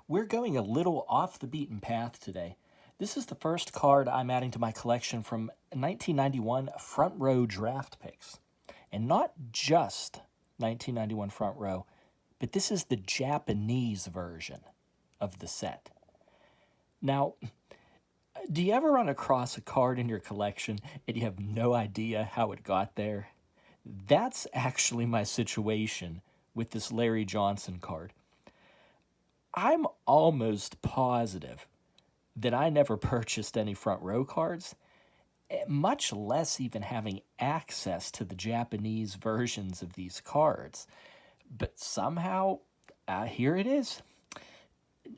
We're going a little off the beaten path today. This is the first card I'm adding to my collection from 1991 Front Row Draft Picks. And not just 1991 Front Row, but this is the Japanese version of the set. Now, do you ever run across a card in your collection and you have no idea how it got there? That's actually my situation with this Larry Johnson card. I'm almost positive that I never purchased any front row cards, much less even having access to the Japanese versions of these cards. But somehow, here it is.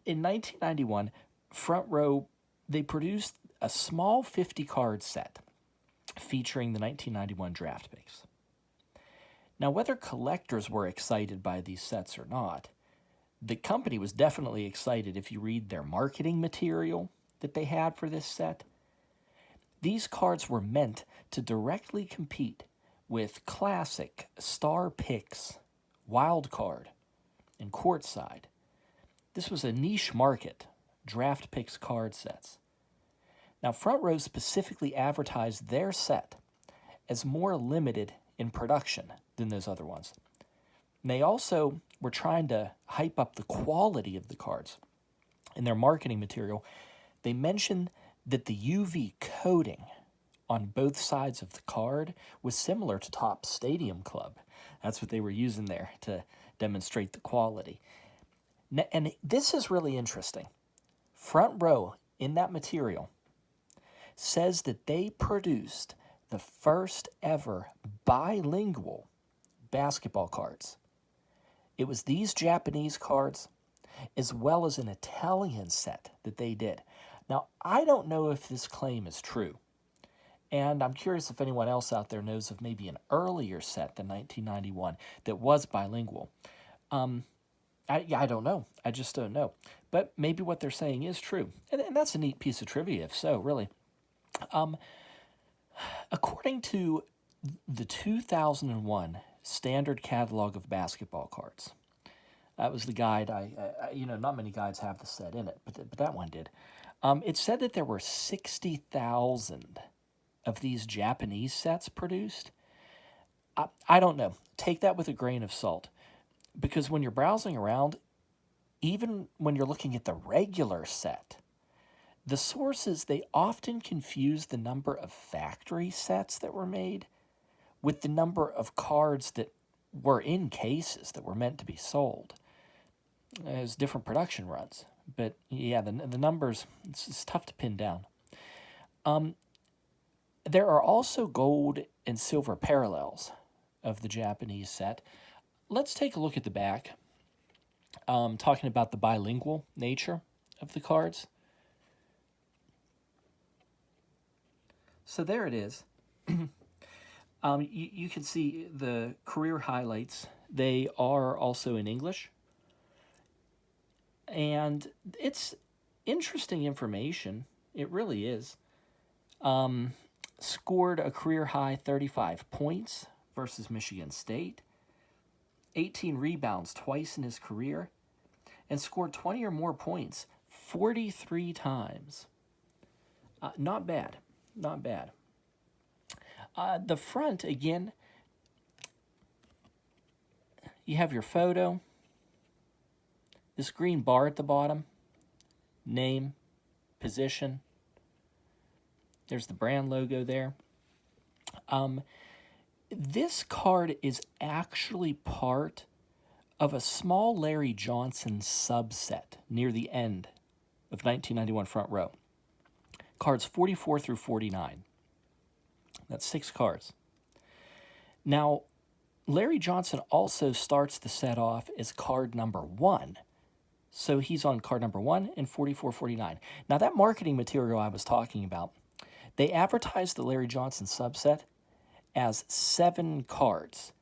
In 1991, Front Row, they produced a small 50 card set featuring the 1991 draft picks. Now, whether collectors were excited by these sets or not, the company was definitely excited if you read their marketing material that they had for this set. These cards were meant to directly compete with classic Star Picks, Wild Card, and Courtside. This was a niche market, draft picks card sets. Now, Front Row specifically advertised their set as more limited in production than those other ones. And they also were trying to hype up the quality of the cards. In their marketing material, they mentioned that the UV coating on both sides of the card was similar to Topps Stadium Club. That's what they were using there to demonstrate the quality. And this is really interesting. Front Row in that material says that they produced the first ever bilingual basketball cards. It was these Japanese cards as well as an Italian set that they did. Now, I don't know if this claim is true, and I'm curious if anyone else out there knows of maybe an earlier set than 1991 that was bilingual. I don't know. I just don't know. But maybe what they're saying is true. And that's a neat piece of trivia, if so, really. According to the 2001 Standard Catalog of Basketball Cards, that was the guide. Not many guides have the set in it, but that one did. It said that there were 60,000 of these Japanese sets produced. I don't know. Take that with a grain of salt. Because when you're browsing around, even when you're looking at the regular set, the sources, they often confuse the number of factory sets that were made with the number of cards that were in cases that were meant to be sold. There's different production runs. But yeah, the numbers, it's tough to pin down. There are also gold and silver parallels of the Japanese set. Let's take a look at the back, talking about the bilingual nature of the cards. So there it is. You can see the career highlights. They are also in English. And it's interesting information. It really is. Scored a career high 35 points versus Michigan State. 18 rebounds twice in his career, and scored 20 or more points 43 times. Not bad. Not bad. The front, again, you have your photo. This green bar at the bottom, name, position. There's the brand logo there. This card is actually part of a small Larry Johnson subset near the end of 1991 Front Row. Cards 44 through 49. That's 6 cards. Now, Larry Johnson also starts the set off as card number 1. So he's on card number 1 and 44-49. Now, that marketing material I was talking about, they advertised the Larry Johnson subset as 7 cards.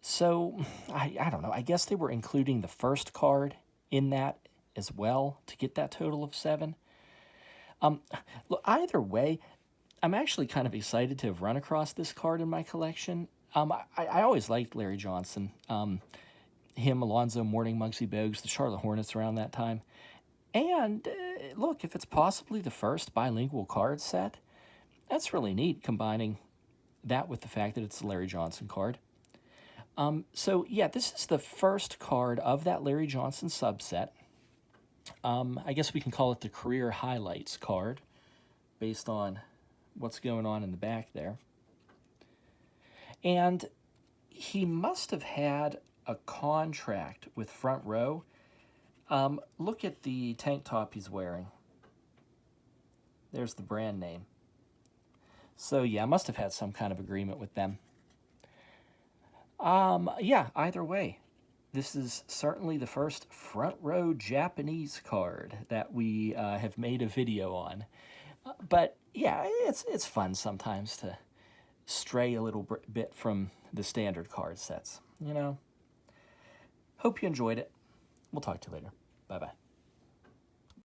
So, I don't know. I guess they were including the first card in that as well to get that total of 7. Look, either way, I'm actually kind of excited to have run across this card in my collection. I always liked Larry Johnson. Him, Alonzo Mourning, Muggsy Bogues, the Charlotte Hornets around that time. And look, if it's possibly the first bilingual card set, that's really neat, combining that with the fact that it's a Larry Johnson card. So yeah, this is the first card of that Larry Johnson subset. I guess we can call it the career highlights card based on what's going on in the back there. And he must have had a contract with Front Row. Look at the tank top he's wearing. There's the brand name. So yeah, I must have had some kind of agreement with them. Yeah, either way, this is certainly the first Front Row Japanese card that we have made a video on. But yeah, it's fun sometimes to stray a little bit from the standard card sets, you know. Hope you enjoyed it. We'll talk to you later. Bye-bye.